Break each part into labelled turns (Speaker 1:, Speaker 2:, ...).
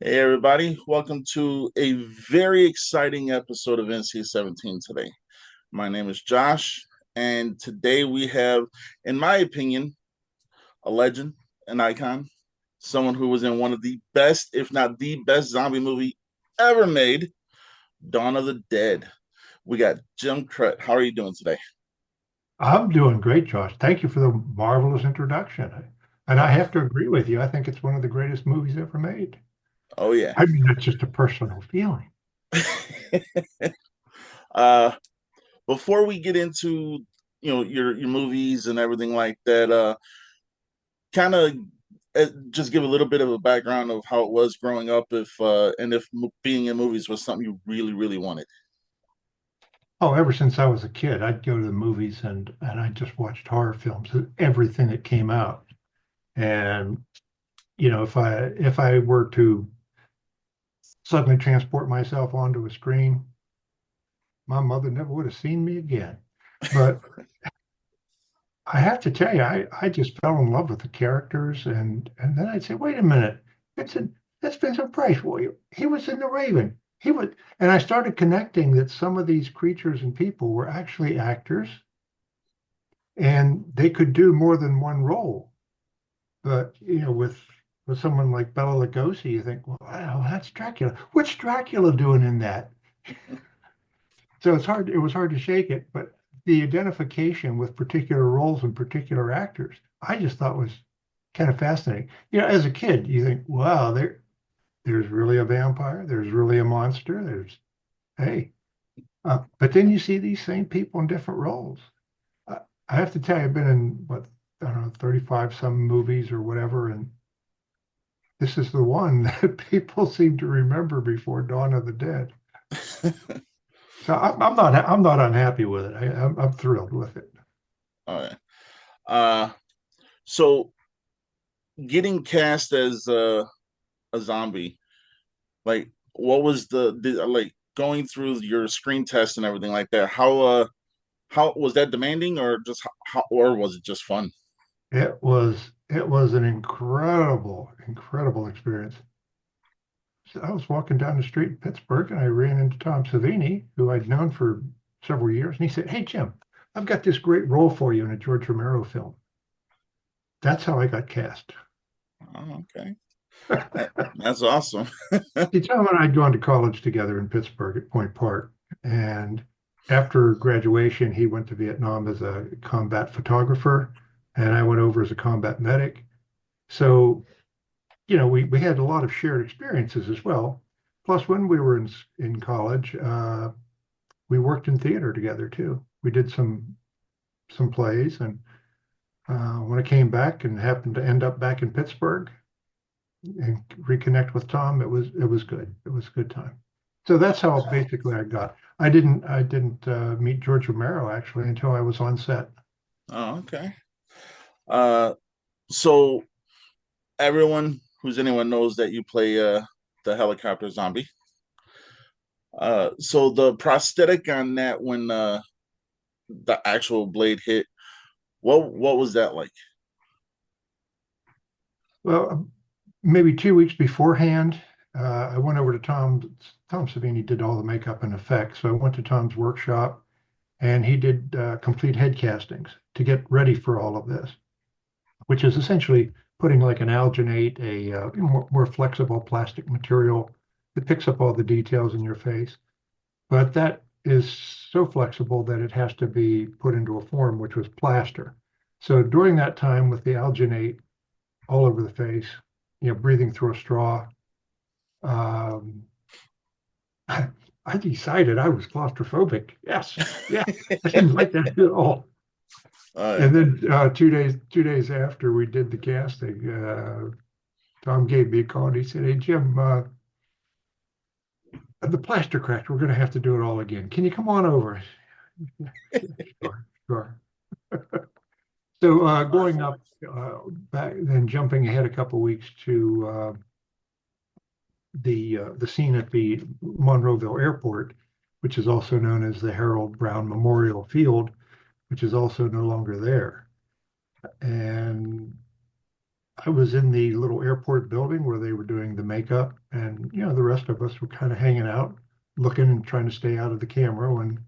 Speaker 1: Hey everybody, welcome to a very exciting episode of NC-17 today. My name is Josh, and today we have, in my opinion, a legend, an icon, someone who was in one of the best, if not the best zombie movie ever made, Dawn of the Dead. We got Jim Krut. How are you doing today?
Speaker 2: I'm doing great, Josh. Thank you for the marvelous introduction. And I
Speaker 1: Oh,
Speaker 2: have to agree with you. I think it's one of the greatest movies ever made.
Speaker 1: oh yeah.
Speaker 2: I mean, that's just a personal feeling.
Speaker 1: uh Before we get into your movies and everything like that, kind of just give a little bit of a background of how it was growing up, if and if being in movies was something you really wanted.
Speaker 2: Oh, ever since I was a kid, I'd go to the movies and I just watched horror films, everything that came out. And if I were to suddenly transport myself onto a screen, my mother never would have seen me again. But I have to tell you, I just fell in love with the characters, and then I'd say, wait a minute, Vincent, that's Vincent Price. Well, he was in The Raven. He was, and I started connecting that some of these creatures and people were actually actors, and they could do more than one role. But with someone like Bela Lugosi, you think, well, wow, that's Dracula. What's Dracula doing in that? So it was hard to shake it, but the identification with particular roles and particular actors, I just thought was kind of fascinating. As a kid, you think, wow, there's really a vampire, there's really a monster, hey. But then you see these same people in different roles. I have to tell you, I've been in what, I don't know, 35 some movies or whatever, and this is the one that people seem to remember before Dawn of the Dead. So I'm not unhappy with it. I'm thrilled with it.
Speaker 1: All right. Uh, so getting cast as a zombie, like, what was the like going through your screen test and everything like that? How was that demanding, or just or was it just fun?
Speaker 2: It was an incredible experience. So I was walking down the street in Pittsburgh and I ran into Tom Savini, who I'd known for several years, and he said, "Hey Jim, I've got this great role for you in a George Romero film." That's how I got cast.
Speaker 1: Oh, okay. That's awesome.
Speaker 2: See, Tom and I had gone to college together in Pittsburgh at Point Park, and after graduation, he went to Vietnam as a combat photographer, and I went over as a combat medic. So we had a lot of shared experiences as well. Plus, when we were in college, we worked in theater together too. We did some plays, and when I came back and happened to end up back in Pittsburgh and reconnect with Tom, it was good. It was a good time. So that's how basically I got. I didn't meet George Romero actually until I was on set.
Speaker 1: Oh, okay. Uh, so anyone knows that you play the helicopter zombie. So the prosthetic on that, when the actual blade hit, what was that like?
Speaker 2: Well, maybe 2 weeks beforehand, I went over to Tom Savini did all the makeup and effects. So I went to Tom's workshop and he did complete head castings to get ready for all of this, which is essentially putting like an alginate, a more flexible plastic material that picks up all the details in your face. But that is so flexible that it has to be put into a form, which was plaster. So during that time with the alginate all over the face, breathing through a straw, um, I decided I was claustrophobic. Yes, yeah, I didn't like that at all.
Speaker 1: Uh,
Speaker 2: And then 2 days after we did the casting, Tom gave me a call and he said, "Hey Jim, the plaster cracked. We're going to have to do it all again. Can you come on over?" Yeah, sure, sure. So going up back, then jumping ahead a couple of weeks to the scene at the Monroeville Airport, which is also known as the Harold Brown Memorial Field, which is also no longer there. And I was in the little airport building where they were doing the makeup, and the rest of us were kind of hanging out, looking and trying to stay out of the camera when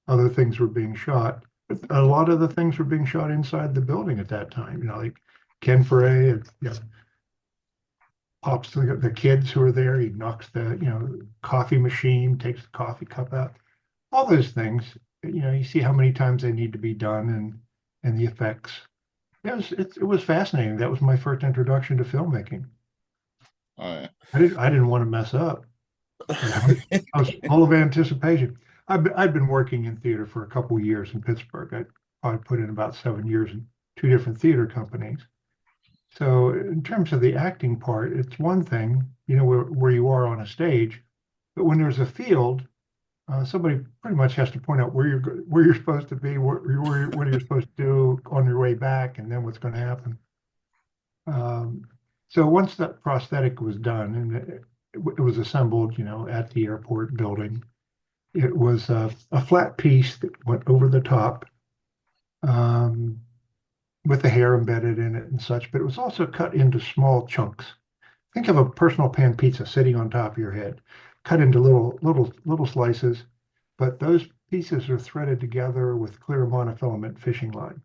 Speaker 2: other things were being shot. But a lot of the things were being shot inside the building at that time. Like Ken Foray, and, pops the kids who are there. He knocks the coffee machine, takes the coffee cup out. All those things. You see how many times they need to be done, and the effects. It was fascinating. That was my first introduction to filmmaking.
Speaker 1: Oh,
Speaker 2: I didn't want to mess up, but I was full of anticipation. I'd been working in theater for a couple of years in Pittsburgh. I probably put in about 7 years in two different theater companies. So in terms of the acting part, it's one thing, where you are on a stage, but when there's a field, somebody pretty much has to point out where you're supposed to be, what you're supposed to do on your way back, and then what's going to happen. Um, so once that prosthetic was done and it was assembled, at the airport building, it was a flat piece that went over the top, um, with the hair embedded in it and such, but it was also cut into small chunks. Think of a personal pan pizza sitting on top of your head, cut into little slices, but those pieces are threaded together with clear monofilament fishing line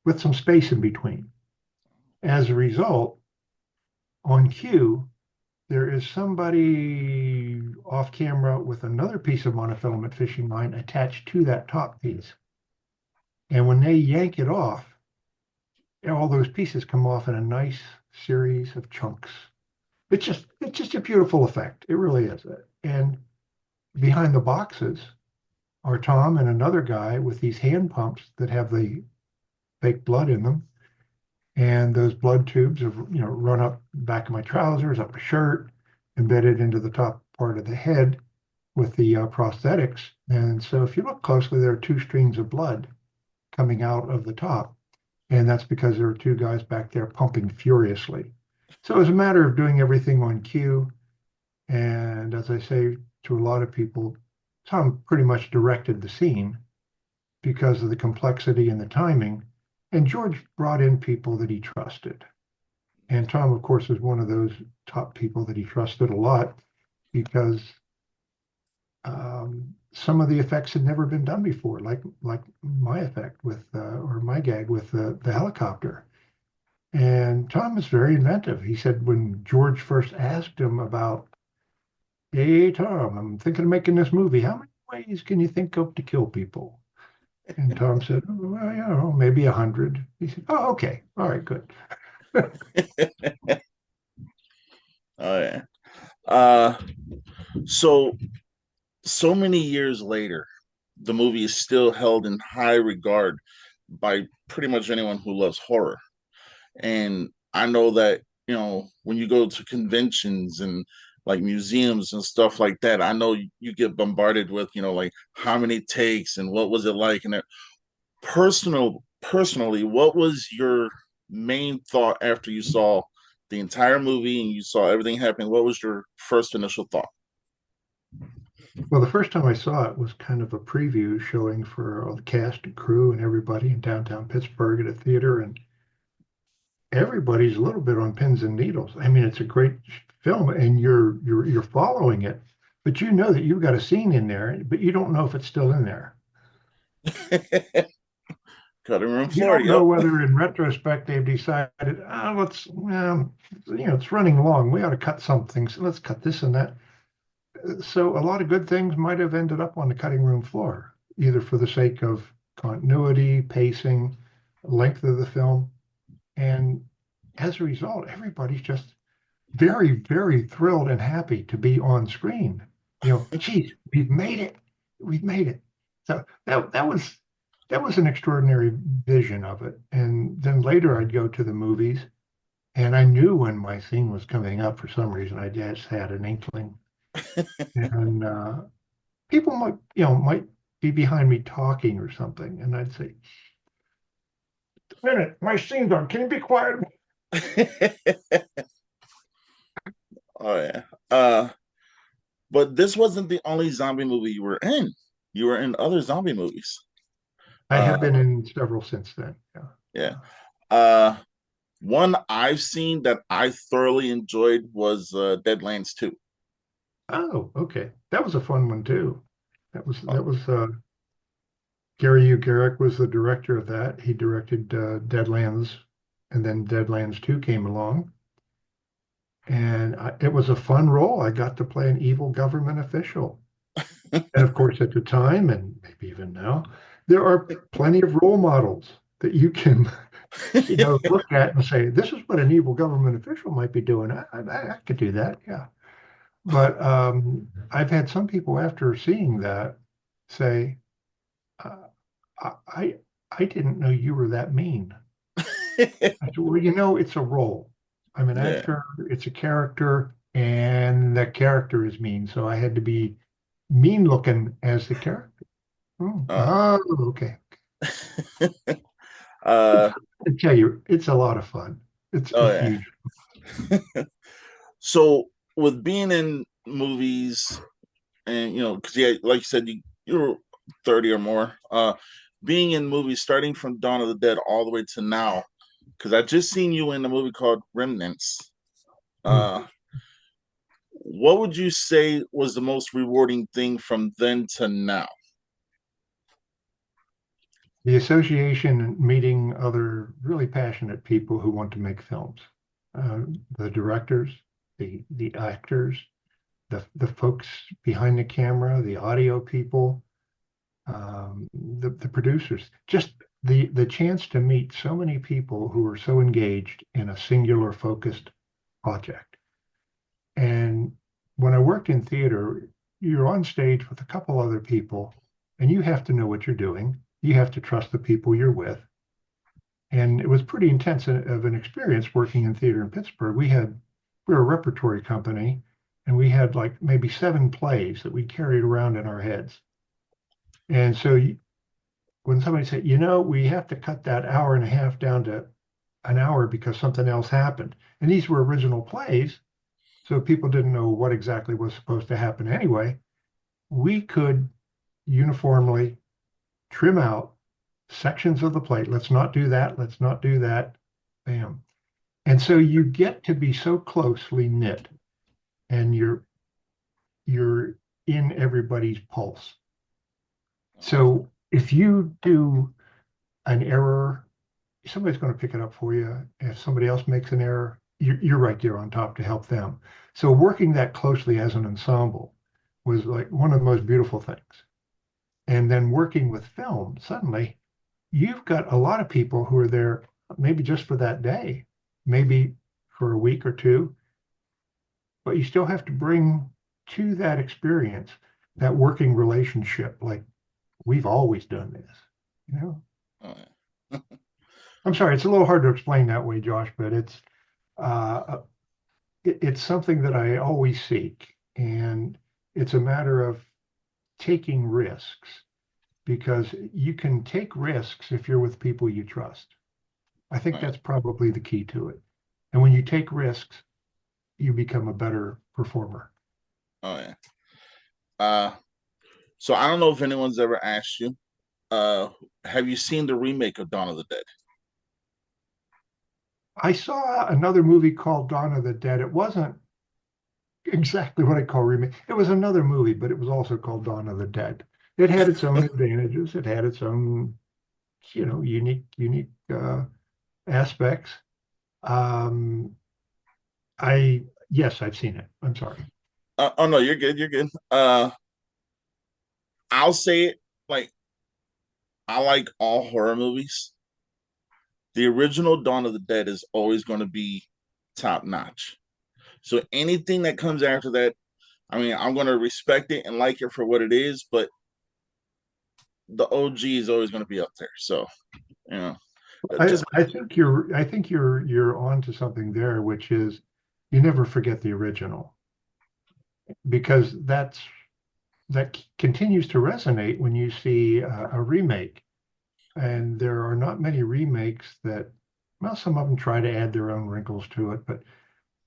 Speaker 2: with some space in between. As a result, on cue, there is somebody off camera with another piece of monofilament fishing line attached to that top piece. And when they yank it off, all those pieces come off in a nice series of chunks. It's just a beautiful effect. It really is. And behind the boxes are Tom and another guy with these hand pumps that have the fake blood in them. And those blood tubes have, run up the back of my trousers, up my shirt, embedded into the top part of the head with the prosthetics. And so if you look closely, there are two streams of blood coming out of the top. And that's because there are two guys back there pumping furiously. So it was a matter of doing everything on cue. And as I say to a lot of people, Tom pretty much directed the scene because of the complexity and the timing. And George brought in people that he trusted. And Tom, of course, is one of those top people that he trusted a lot because some of the effects had never been done before, like my effect with or my gag with the helicopter. And Tom is very inventive. He said when George first asked him about, "Hey, Tom, I'm thinking of making this movie. How many ways can you think of to kill people?" And Tom said, "Oh, well, maybe 100." He said, "Oh, okay. All right, good."
Speaker 1: oh yeah. Uh, so so many years later, the movie is still held in high regard by pretty much anyone who loves horror. And I know that, when you go to conventions and like museums and stuff like that, I know you get bombarded with, like how many takes and what was it like. And personally, what was your main thought after you saw the entire movie and you saw everything happening? What was your first initial thought?
Speaker 2: Well, the first time I saw it was kind of a preview showing for all the cast and crew and everybody in downtown Pittsburgh at a theater, and everybody's a little bit on pins and needles. I mean, it's a great film, and you're following it, but you know that you've got a scene in there, but you don't know if it's still in there.
Speaker 1: Cutting room
Speaker 2: You
Speaker 1: floor.
Speaker 2: don't know
Speaker 1: Yep.
Speaker 2: whether in retrospect they've decided, let's, it's running long. We ought to cut something. So let's cut this and that. So a lot of good things might have ended up on the cutting room floor, either for the sake of continuity, pacing, length of the film. And as a result, everybody's just very, very thrilled and happy to be on screen. Geez, we've made it. We've made it. So that was an extraordinary vision of it. And then later I'd go to the movies and I knew when my scene was coming up for some reason. I just had an inkling. And people might be behind me talking or something. And I'd say, "Minute, my scene's on. Can you be quiet?"
Speaker 1: Oh yeah. But this wasn't the only zombie movie you were in. You were in other zombie movies.
Speaker 2: I have
Speaker 1: Uh,
Speaker 2: been in several since then. Yeah.
Speaker 1: yeah. Uh, One I've seen that I thoroughly enjoyed was Deadlands 2.
Speaker 2: Oh, okay. That was a fun one too.
Speaker 1: Uh,
Speaker 2: That was Gary U. Garrick was the director of that. He directed Deadlands, and then Deadlands 2 came along. And it was a fun role. I got to play an evil government official. And of course, at the time, and maybe even now, there are plenty of role models that you can, look at and say, this is what an evil government official might be doing. I could do that. Yeah. But I've had some people after seeing that say, uh, I, I didn't know you were that mean. I said, well, it's a role. I'm an
Speaker 1: Yeah.
Speaker 2: actor, it's a character, and that character is mean. So I had to be mean looking as the character. Oh,
Speaker 1: Uh,
Speaker 2: oh, okay.
Speaker 1: uh,
Speaker 2: I tell you, it's a lot of fun. It's a
Speaker 1: oh yeah.
Speaker 2: huge.
Speaker 1: So with being in movies and because yeah, like you said, you're 30 or more. Being in movies starting from Dawn of the Dead all the way to now, because I just seen you in a movie called Remnants.
Speaker 2: Hmm.
Speaker 1: Uh, what would you say was the most rewarding thing from then to now?
Speaker 2: The association and meeting other really passionate people who want to make films. The directors, the actors, the folks behind the camera, the audio people, the producers, just the chance to meet so many people who are so engaged in a singular focused project. And when I worked in theater, you're on stage with a couple other people, and you have to know what you're doing. You have to trust the people you're with. And it was pretty intense of an experience working in theater in Pittsburgh. We were a repertory company, and we had like maybe 7 plays that we carried around in our heads. And so when somebody said, we have to cut that hour and a half down to an hour because something else happened. And these were original plays, so people didn't know what exactly was supposed to happen anyway. We could uniformly trim out sections of the plate. Let's not do that. Let's not do that. Bam. And so you get to be so closely knit and you're in everybody's pulse. So if you do an error, somebody's going to pick it up for you. If somebody else makes an error, you're right there on top to help them. So working that closely as an ensemble was like one of the most beautiful things. And then working with film, suddenly you've got a lot of people who are there maybe just for that day, maybe for a week or two, but you still have to bring to that experience that working relationship like we've always done this, you know?
Speaker 1: Oh, yeah.
Speaker 2: I'm sorry, it's a little hard to explain that way, Josh, but uh, it's something that I always seek, and it's a matter of taking risks because you can take risks if you're with people you trust. I think
Speaker 1: Right.
Speaker 2: that's probably the key to it. And when you take risks, you become a better performer.
Speaker 1: Oh yeah. Uh, so I don't know if anyone's ever asked you. Uh, have you seen the remake of Dawn of the Dead?
Speaker 2: I saw another movie called Dawn of the Dead. It wasn't exactly what I call remake. It was another movie, but it was also called Dawn of the Dead. It had its own advantages. It had its own, unique aspects. Um, yes, I've seen it. I'm sorry.
Speaker 1: Oh no, you're good. You're good. I'll say it like I like all horror movies. The original Dawn of the Dead is always going to be top notch. So anything that comes after that, I mean, I'm going to respect it and like it for what it is, but the OG is always going to be up there. So, you know,
Speaker 2: I,
Speaker 1: just
Speaker 2: I think you're on to something there, which is you never forget the original because that continues to resonate when you see a remake. And there are not many remakes that, well, some of them try to add their own wrinkles to it, but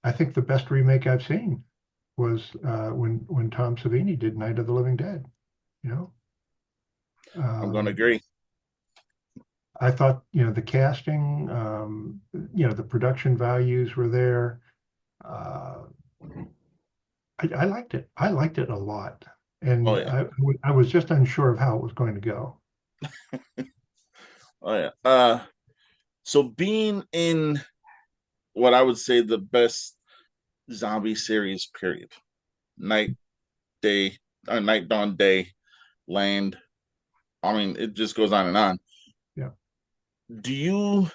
Speaker 2: I think the best remake I've seen was when Tom Savini did Night of the Living Dead. You know,
Speaker 1: I'm going to
Speaker 2: um,
Speaker 1: agree.
Speaker 2: I thought, the casting, the production values were there. Uh, I liked it. I liked it a lot.
Speaker 1: Oh
Speaker 2: And
Speaker 1: yeah,
Speaker 2: I was just unsure of how it was going to go.
Speaker 1: oh yeah. So being in what I would say the best zombie series, period. Night, day, night, dawn, day, land. I mean, it just goes on and on.
Speaker 2: Yeah.
Speaker 1: Do you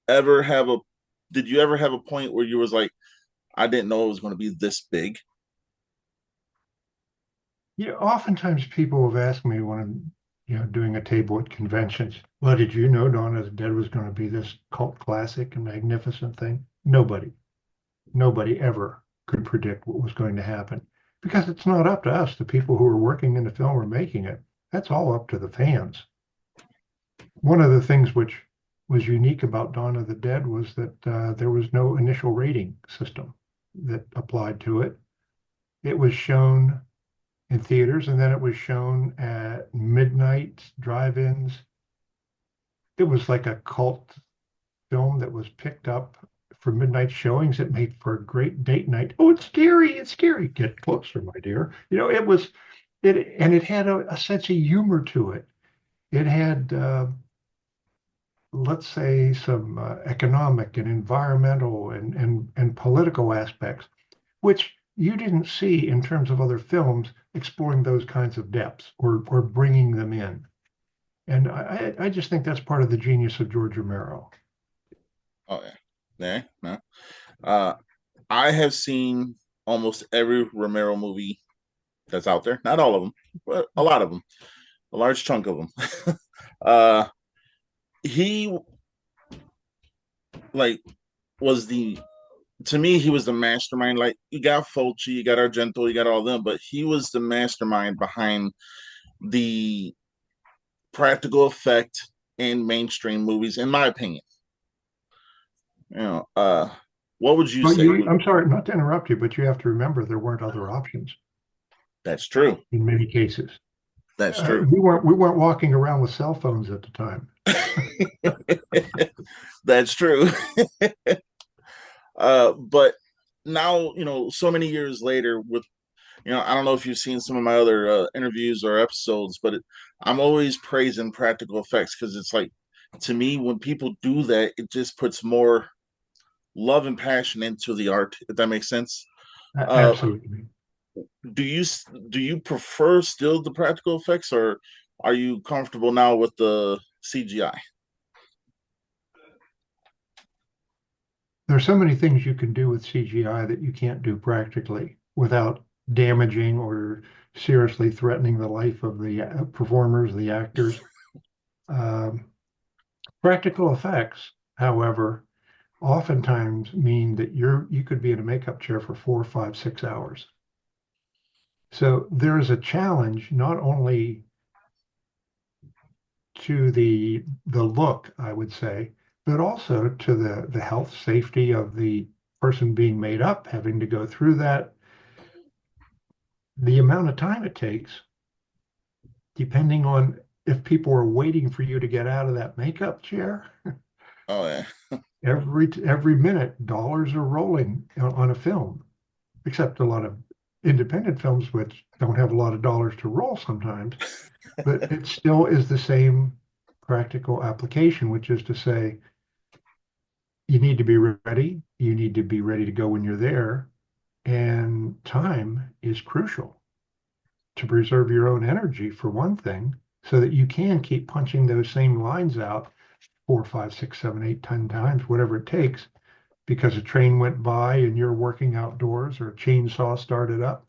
Speaker 1: ever have a? Did you ever have a point where you was like, I didn't know it was going to be this big?
Speaker 2: Oftentimes people have asked me when I'm, doing a table at conventions, well, did you know Dawn of the Dead was going to be this cult classic and magnificent thing? Nobody ever could predict what was going to happen because it's not up to us, the people who are working in the film or making it. That's all up to the fans. One of the things which was unique about Dawn of the Dead was that there was no initial rating system that applied to it. It was shown in theaters and then it was shown at midnight drive-ins. It was like a cult film that was picked up for midnight showings. It made for a great date night. Oh, it's scary. It's scary. Get closer, my dear. And it had a sense of humor to it. It had, let's say, some economic and environmental and political aspects, which you didn't see in terms of other films exploring those kinds of depths or bringing them in. And I just think that's part of the genius of George Romero.
Speaker 1: Oh yeah, yeah, no. Uh, I have seen almost every Romero movie that's out there. Not all of them, but a lot of them, a large chunk of them. uh, he like was the to me he was the mastermind. Like you got Fulci, you got Argento, you got all them, but he was the mastermind behind the practical effect in mainstream movies, in my opinion. You know, what would you
Speaker 2: But
Speaker 1: say?
Speaker 2: I'm sorry not to interrupt you, but you have to remember there weren't other options
Speaker 1: That's true.
Speaker 2: in many cases.
Speaker 1: That's true.
Speaker 2: We weren't walking around with cell phones at the time.
Speaker 1: That's true. But now, so many years later, with I don't know if you've seen some of my other interviews or episodes, but I'm always praising practical effects because it's like, to me, when people do that, it just puts more love and passion into the art. If that makes sense. Uh,
Speaker 2: Absolutely.
Speaker 1: do you do you prefer still the practical effects, or are you comfortable now with the CGI?
Speaker 2: There's so many things you can do with CGI that you can't do practically without damaging or seriously threatening the life of the performers, the actors. Um, Practical effects, however, oftentimes mean that you could be in a makeup chair for 4, 5, 6 hours. So there is a challenge not only to the look, I would say, but also to the health safety of the person being made up, having to go through that, the amount of time it takes, depending on if people are waiting for you to get out of that makeup chair.
Speaker 1: Oh yeah.
Speaker 2: Every minute, dollars are rolling on a film, except a lot of independent films which don't have a lot of dollars to roll sometimes. But it still is the same practical application, which is to say, you need to be ready. You need to be ready to go when you're there. And time is crucial to preserve your own energy, for one thing, so that you can keep punching those same lines out 4, 5, 6, 7, 8, 10 times, whatever it takes, because a train went by and you're working outdoors or a chainsaw started up.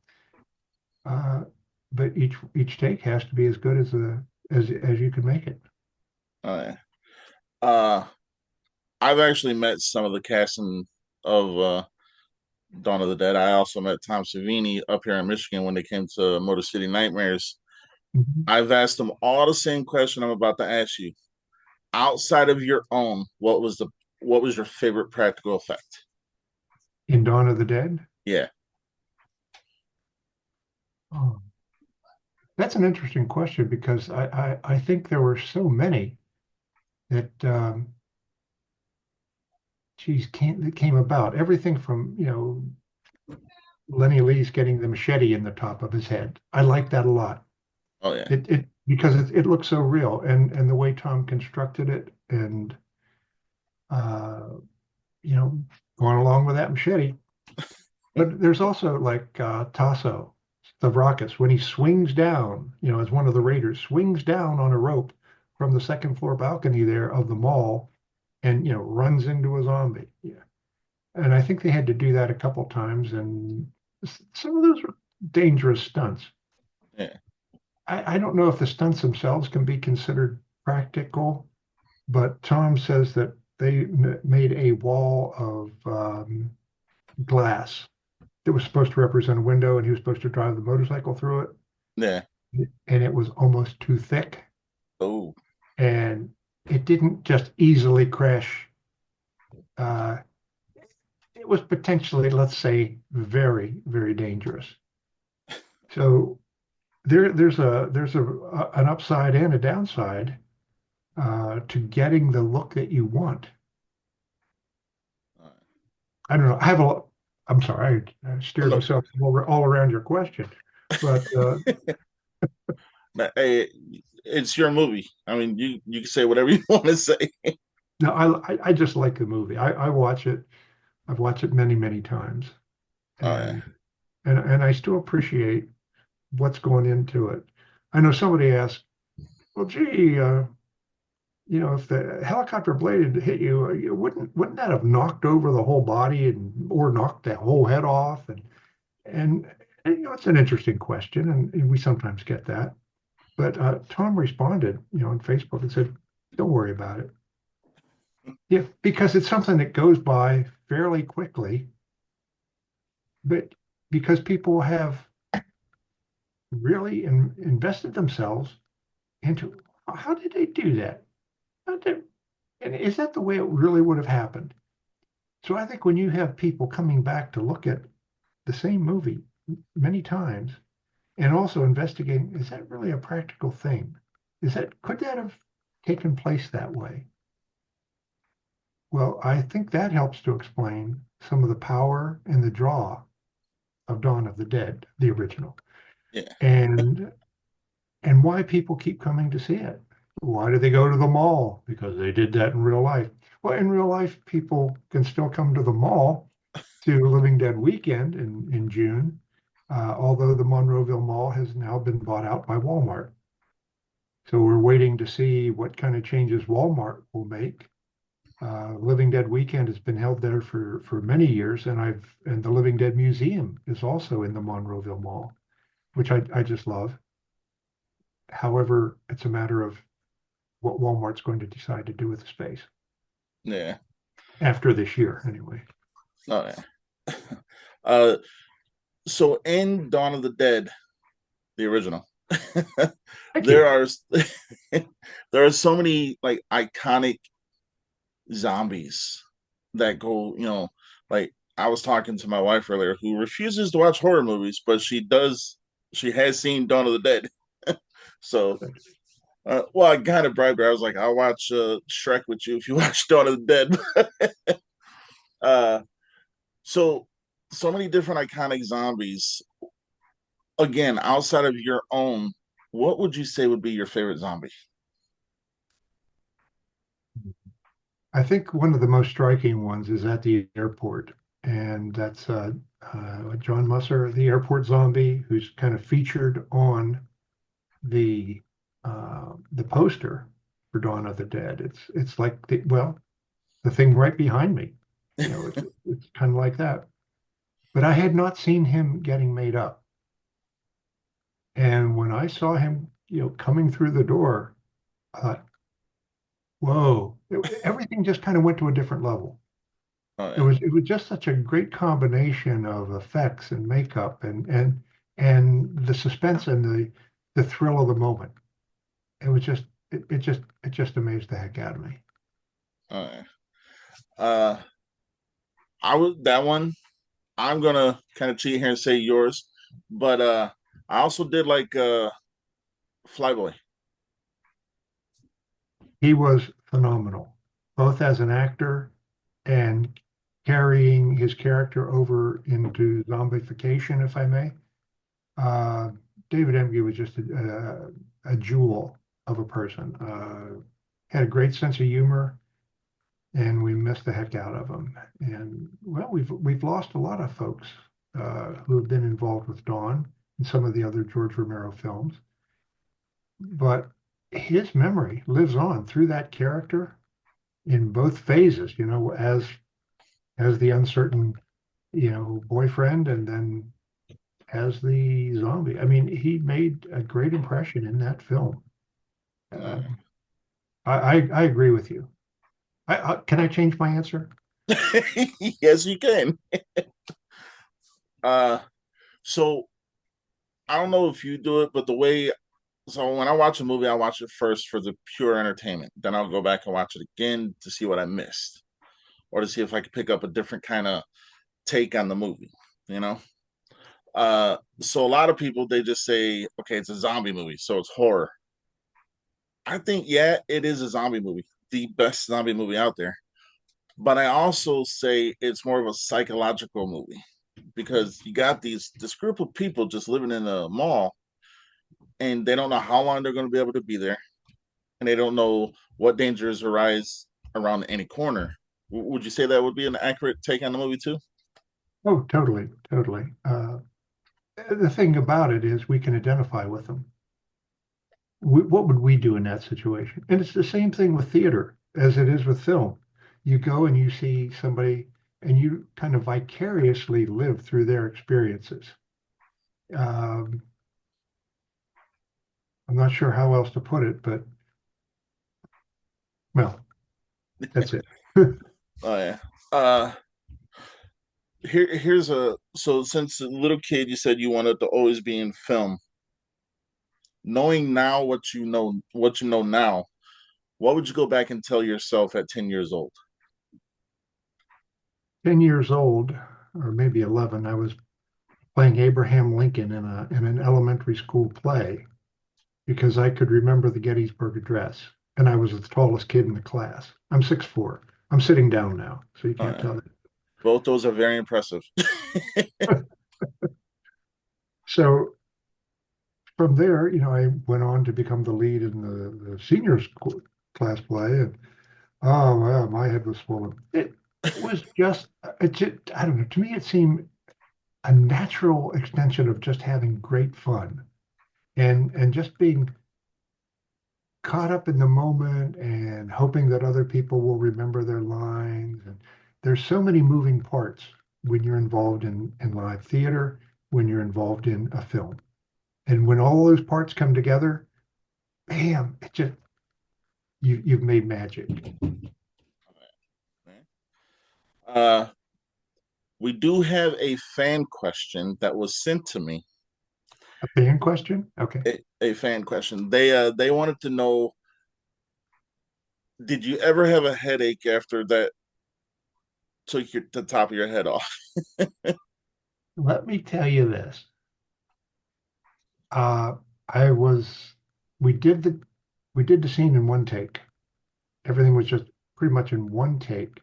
Speaker 2: Uh, but each take has to be as good as you can make it.
Speaker 1: Oh yeah. Uh, I've actually met some of the casting of Dawn of the Dead. I also met Tom Savini up here in Michigan when they came to Motor City Nightmares.
Speaker 2: Mhm.
Speaker 1: I've asked them all the same question I'm about to ask you. Outside of your own, what was your favorite practical effect?
Speaker 2: In Dawn of the Dead,
Speaker 1: Yeah.
Speaker 2: oh, that's an interesting question because I think there were so many. that that came about. Everything from, Lenny Lee's getting the machete in the top of his head. I like that a lot.
Speaker 1: Oh yeah.
Speaker 2: It because it looks so real, and the way Tom constructed it, and uh, you know, going along with that machete. But there's also like Tasso, the Rockets, when he swings down, as one of the Raiders, swings down on a rope from the second floor balcony there of the mall, and runs into a zombie. Yeah. And I think they had to do that a couple times, and some of those were dangerous stunts.
Speaker 1: Yeah.
Speaker 2: I don't know if the stunts themselves can be considered practical, but Tom says that they made a wall of glass that was supposed to represent a window, and he was supposed to drive the motorcycle through
Speaker 1: Yeah.
Speaker 2: it, and it was almost too thick,
Speaker 1: Oh.
Speaker 2: and it didn't just easily crash. Uh, it was potentially, let's say, very, very dangerous. So there's an upside and a downside to getting the look that you want.
Speaker 1: All
Speaker 2: I don't know. I'm sorry, I
Speaker 1: right.
Speaker 2: steered
Speaker 1: No.
Speaker 2: myself all around your question, but
Speaker 1: Hey, it's your movie. I mean, you can say whatever you want to say.
Speaker 2: no, I just like the movie. I watch it. I've watched it many, many times,
Speaker 1: Oh yeah.
Speaker 2: and and I still appreciate what's going into it. I know somebody asked, well, gee, if the helicopter blade had hit you, wouldn't that have knocked over the whole body and or knocked the whole head off? And, and it's an interesting question, and we sometimes get that. But Tom responded, on Facebook and said, "Don't worry about it. Yeah, because it's something that goes by fairly quickly, but because people have really invested themselves into how did they do that? How did, and is that the way it really would have happened?" So I think when you have people coming back to look at the same movie many times and also investigating, is that really a practical thing? Could that have taken place that way? Well, I think that helps to explain some of the power and the draw of Dawn of the Dead, the original,
Speaker 1: Yeah.
Speaker 2: and why people keep coming to see it. Why do they go to the mall? Because they did that in real life. Well, in real life, people can still come to the mall to Living Dead Weekend in June, although the Monroeville Mall has now been bought out by Walmart. So we're waiting to see what kind of changes Walmart will make. Living Dead Weekend has been held there for many years, and the Living Dead Museum is also in the Monroeville Mall, which I just love. However, it's a matter of what Walmart's going to decide to do with the space
Speaker 1: Yeah.
Speaker 2: after this year, anyway.
Speaker 1: Oh yeah. Uh, so in Dawn of the Dead, the original,
Speaker 2: Thank
Speaker 1: there
Speaker 2: you.
Speaker 1: are there are so many like iconic zombies that go, like I was talking to my wife earlier who refuses to watch horror movies, but she has seen Dawn of the Dead. So, well, I kind of bribed her. I was like, I'll watch Shrek with you if you watch Dawn of the Dead. uh, so, so many different iconic zombies. Again, outside of your own, what would you say would be your favorite zombie?
Speaker 2: I think one of the most striking ones is at the airport, and that's John Musser, the airport zombie, who's kind of featured on the poster for Dawn of the Dead. It's like the thing right behind me. It's kind of like that. But I had not seen him getting made up, and when I saw him, coming through the door, I thought, "Whoa!" Everything just kind of went to a different level.
Speaker 1: Oh
Speaker 2: It
Speaker 1: yeah,
Speaker 2: was it was just such a great combination of effects and makeup and the suspense and the thrill of the moment. It was just it just amazed the heck out of me.
Speaker 1: oh yeah. Uh, I would that one. I'm gonna kind of cheat here and say yours, but I also did like Flyboy.
Speaker 2: He was phenomenal, both as an actor and carrying his character over into zombification, if I may. Uh, David Emge was just a jewel of a person. Had a great sense of humor, and we missed the heck out of him. And well, we've lost a lot of folks who have been involved with Dawn and some of the other George Romero films, but his memory lives on through that character in both phases. As the uncertain, boyfriend, and then as the zombie. I mean, he made a great impression in that film.
Speaker 1: Uh,
Speaker 2: Um, I agree with you. Can I change my answer?
Speaker 1: yes, you can. Uh, so I don't know if you do it, but so when I watch a movie, I watch it first for the pure entertainment. Then I'll go back and watch it again to see what I missed, or to see if I could pick up a different kind of take on the movie. You know. So a lot of people they just say, okay, it's a zombie movie, so it's horror. I think yeah, it is a zombie movie, the best zombie movie out there. But I also say it's more of a psychological movie because you got this group of people just living in a mall and they don't know how long they're going to be able to be there and they don't know what dangers arise around any corner. Would you say that would be an accurate take on the movie too?
Speaker 2: Oh, totally, totally. The thing about it is we can identify with them. What would we do in that situation? And it's the same thing with theater as it is with film. You go and you see somebody and you kind of vicariously live through their experiences. Um, I'm not sure how else to put it, but well, that's it.
Speaker 1: Oh yeah. Uh here's a so since a little kid you said you wanted to always be in film. Knowing now what you know now, what would you go back and tell yourself at 10 years old?
Speaker 2: 10 years old, or maybe 11, I was playing Abraham Lincoln in an elementary school play because I could remember the Gettysburg Address, and I was the tallest kid in the class. I'm 6'4". I'm sitting down now, so you can't
Speaker 1: Uh,
Speaker 2: tell
Speaker 1: both those are very impressive.
Speaker 2: that. So from there, I went on to become the lead in the senior school class play, and oh well, my head was full of it. Was just, I don't know. To me, it seemed a natural extension of just having great fun and just being caught up in the moment and hoping that other people will remember their lines. And there's so many moving parts when you're involved in live theater, when you're involved in a film. And when all those parts come together, bam, you've made magic.
Speaker 1: uh, we do have a fan question that was sent to me.
Speaker 2: A fan question? Okay.
Speaker 1: A fan question. They wanted to know, did you ever have a headache after that took the top of your head off?
Speaker 2: Let me tell you this. Uh, I was, we did the scene in one take. Everything was just pretty much in one take.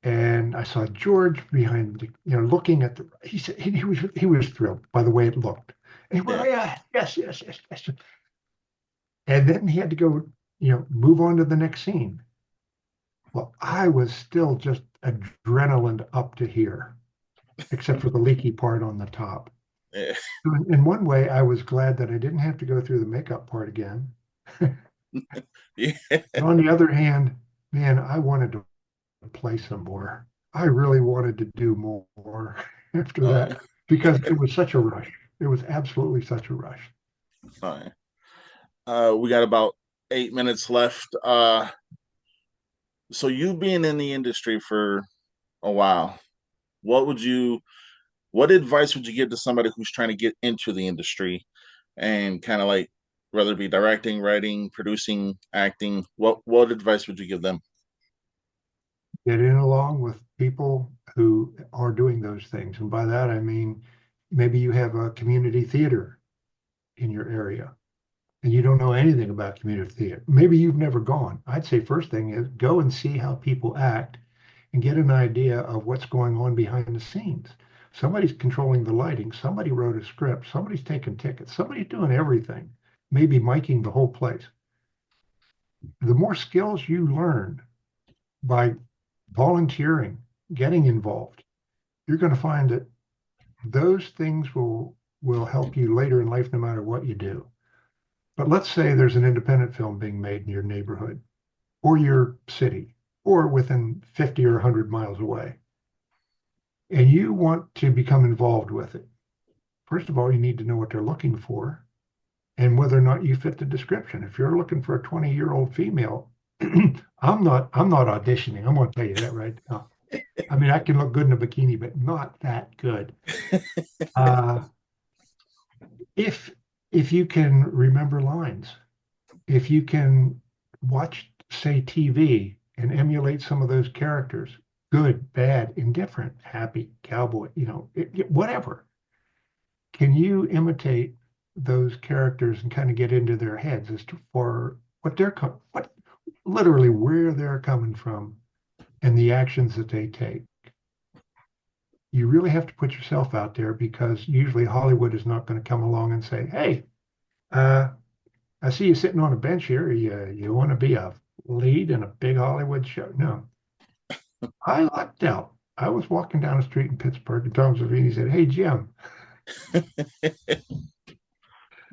Speaker 2: And I saw George behind, looking at he said he was thrilled by the way it looked. And he went,
Speaker 1: Yeah.
Speaker 2: oh, yeah, yes, yes, yes, yes. And then he had to go, move on to the next scene. Well, I was still just adrenaline up to here, except for the leaky part on the top.
Speaker 1: Yeah.
Speaker 2: So in one way, I was glad that I didn't have to go through the makeup part again.
Speaker 1: Yeah.
Speaker 2: But on the other hand, man, I wanted to play some more. I really wanted to do more after
Speaker 1: All
Speaker 2: that
Speaker 1: right.
Speaker 2: because it was such a rush. It was absolutely such a rush.
Speaker 1: All right. We got about 8 minutes left. So you being in the industry for a while, what would you what advice would you give to somebody who's trying to get into the industry and kind of like whether it be directing, writing, producing, acting, what advice would you give them?
Speaker 2: Get in along with people who are doing those things. And by that, I mean maybe you have a community theater in your area. and you don't know anything about community theater, maybe you've never gone. I'd say first thing is go and see how people act and get an idea of what's going on behind the scenes. Somebody's controlling the lighting, somebody wrote a script, somebody's taking tickets, somebody's doing everything, maybe miking the whole place. The more skills you learn by volunteering, getting involved, you're going to find that those things will help you later in life no matter what you do. But let's say there's an independent film being made in your neighborhood or your city or within 50 or 100 miles away, and you want to become involved with it. First of all, you need to know what they're looking for and whether or not you fit the description. If you're looking for a 20-year-old female, I'm not auditioning. I'm going to tell you that right now. I mean, I can look good in a bikini, but not that good. Uh, if if you can remember lines, if you can watch, say, TV and emulate some of those characters, good, bad, indifferent, happy, cowboy, whatever, can you imitate those characters and kind of get into their heads as to for what what literally where they're coming from and the actions that they take? You really have to put yourself out there because usually Hollywood is not going to come along and say, "Hey, uh, I see you sitting on a bench here. You want to be a lead in a big Hollywood show?" No, I lucked out. I was walking down the street in Pittsburgh, and Tom Savini said, "Hey, Jim."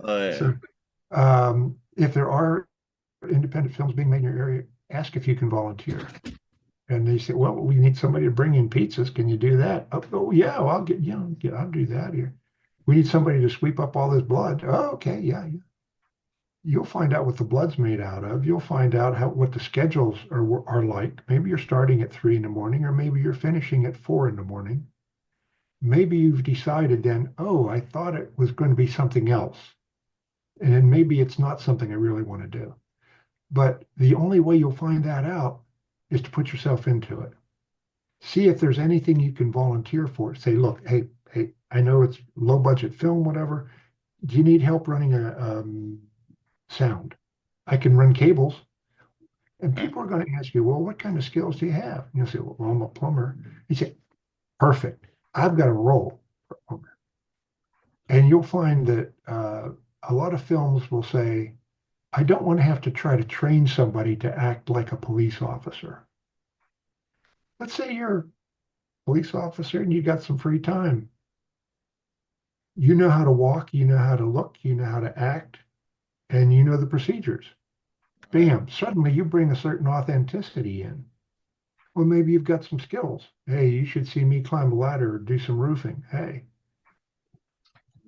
Speaker 1: Oh yeah.
Speaker 2: So, if there are independent films being made in your area, ask if you can volunteer. And they say, "Well, we need somebody to bring in pizzas. Can you do that?" Oh, yeah, well, I'll I'll do that here. We need somebody to sweep up all this blood. Oh, okay, yeah, yeah. You'll find out what the blood's made out of. You'll find out what the schedules are like. Maybe you're starting at 3 in the morning, or maybe you're finishing at 4 in the morning. Maybe you've decided then, oh, I thought it was going to be something else. And then maybe it's not something I really want to do. But the only way you'll find that out is to put yourself into it. See if there's anything you can volunteer for. Say, look, hey, I know it's low budget film, whatever. Do you need help running a sound? I can run cables. And people are going to ask you, well, what kind of skills do you have? And you'll say, well, I'm a plumber. You say, perfect. I've got a role for a plumber. And you'll find that a lot of films will say, I don't want to have to try to train somebody to act like a police officer. Let's say you're a police officer and you got some free time. You know how to walk, you know how to look, you know how to act, and you know the procedures. Bam, suddenly you bring a certain authenticity in. Well, maybe you've got some skills. Hey, you should see me climb a ladder or do some roofing. Hey,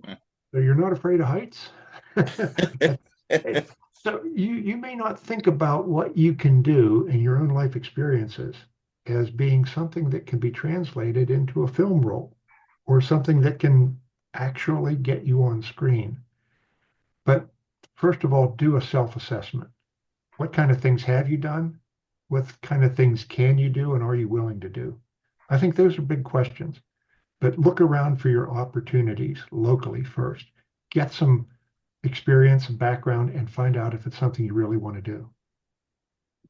Speaker 2: so you're not afraid of heights? Hey, so you may not think about what you can do in your own life experiences as being something that can be translated into a film role or something that can actually get you on screen. But first of all, do a self-assessment. What kind of things have you done? What kind of things can you do and are you willing to do? I think those are big questions. But look around for your opportunities locally first. Get some experience and background and find out if it's something you really want to do.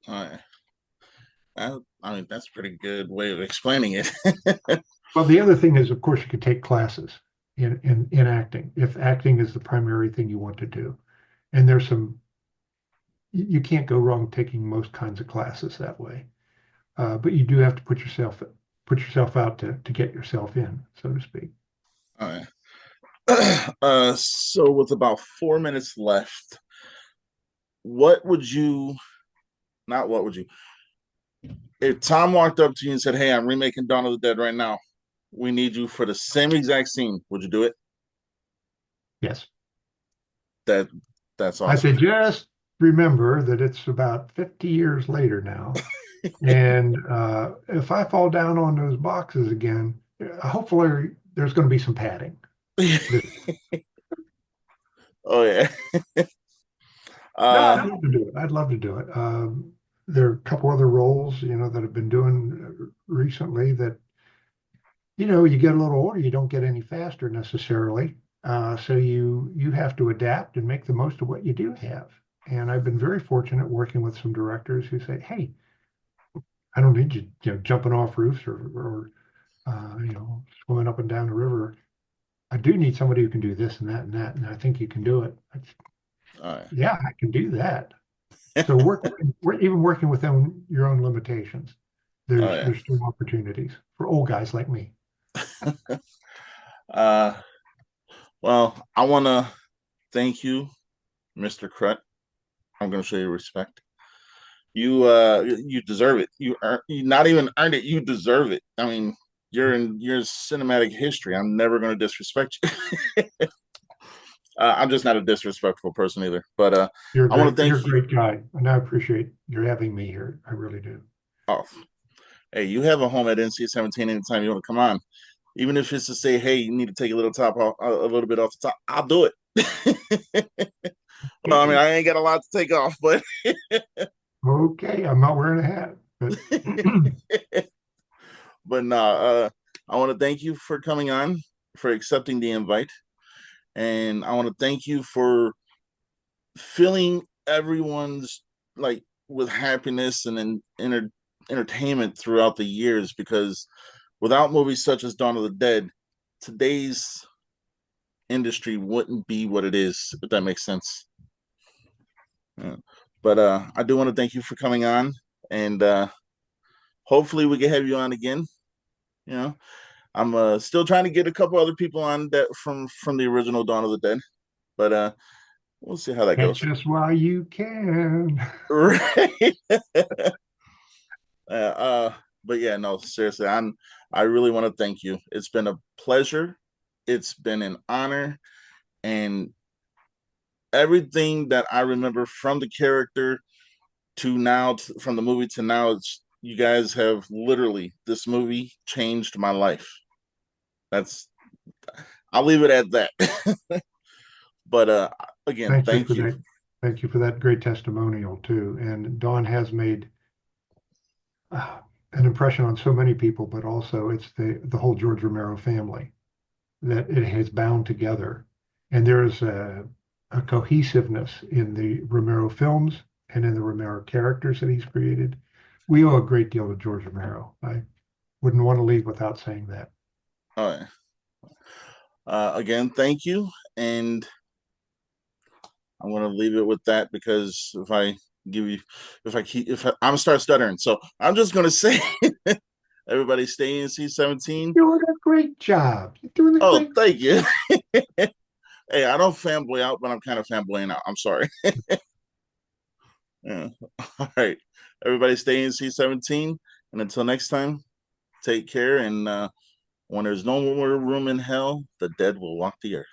Speaker 1: All right. I mean, that's a pretty good way of explaining it.
Speaker 2: Well, the other thing is, of course, you could take classes in acting if acting is the primary thing you want to do. And there's you can't go wrong taking most kinds of classes that way. But you do have to put yourself out to get yourself in, so to speak.
Speaker 1: All right. So with about 4 minutes left, what would you, not what would you, if Tom walked up to you and said, "Hey, I'm remaking Dawn of the Dead right now. We need you for the same exact scene," would you do it?
Speaker 2: Yes.
Speaker 1: That that's
Speaker 2: I
Speaker 1: awesome.
Speaker 2: said, just remember that it's about 50 years later now. And if I fall down on those boxes again, hopefully there's going to be some padding.
Speaker 1: Oh yeah.
Speaker 2: No, I'd
Speaker 1: Uh,
Speaker 2: love to do it. I'd love to do it. There are a couple other roles, that I've been doing recently that, you get a little older, you don't get any faster necessarily. So you have to adapt and make the most of what you do have. And I've been very fortunate working with some directors who say, "Hey, I don't need you, jumping off roofs or swimming up and down the river. I do need somebody who can do this and that and that, and I think you can do it."
Speaker 1: All
Speaker 2: Yeah, I can do that.
Speaker 1: right.
Speaker 2: So we're even working within your own limitations.
Speaker 1: Oh
Speaker 2: There's
Speaker 1: yeah.
Speaker 2: there's still opportunities for old guys like me.
Speaker 1: Uh, well, I want to thank you, Mr. Krut. I'm going to show you respect. You deserve it. You not even earned it. You deserve it. I mean, you're in your cinematic history. I'm never going to disrespect you. I'm just not a disrespectful person either. But I want to
Speaker 2: You're a
Speaker 1: thank you.
Speaker 2: great guy, and I appreciate your having me here. I really do.
Speaker 1: Oh, hey, you have a home at NC-17 anytime you want to come on. Even if it's to say, hey, you need to take a little top off, a little bit off the top, I'll do it. Well, I mean,
Speaker 2: Okay,
Speaker 1: I ain't got a lot to take off, but
Speaker 2: okay, I'm not wearing a hat, but
Speaker 1: but no, I want to thank you for coming on, for accepting the invite, and I want to thank you for filling everyone's like with happiness and entertainment throughout the years. Because without movies such as Dawn of the Dead, today's industry wouldn't be what it is. If that makes sense. Yeah. But I do want to thank you for coming on, and hopefully we can have you on again. You know, I'm still trying to get a couple other people on that from the original Dawn of the Dead, but we'll see how that
Speaker 2: catch
Speaker 1: goes.
Speaker 2: us while you can.
Speaker 1: Right. But yeah, no, seriously, I really want to thank you. It's been a pleasure. It's been an honor, and everything that I remember from the character to now, from the movie to now, it's you guys have literally this movie changed my life. That's I'll leave it at that. But again,
Speaker 2: Thank you
Speaker 1: thank
Speaker 2: for
Speaker 1: you.
Speaker 2: that. Thank you for that great testimonial too. And Dawn has made uh, an impression on so many people, but also it's the whole George Romero family that it has bound together. And there's a cohesiveness in the Romero films and in the Romero characters that he's created. We owe a great deal to George Romero. I wouldn't want to leave without saying that.
Speaker 1: All right. Again, thank you, and I'm going to leave it with that because if I give you, if I keep, if I, I'm gonna start stuttering, so I'm just going to say, everybody, stay in C-17.
Speaker 2: You're doing a great job. You're doing a
Speaker 1: Oh,
Speaker 2: great.
Speaker 1: thank you. Hey, I don't fanboy out, but I'm kind of fanboying out. I'm sorry. Yeah. All right. Everybody stay in C-17. And until next time, take care. And when there's no more room in hell, the dead will walk the earth.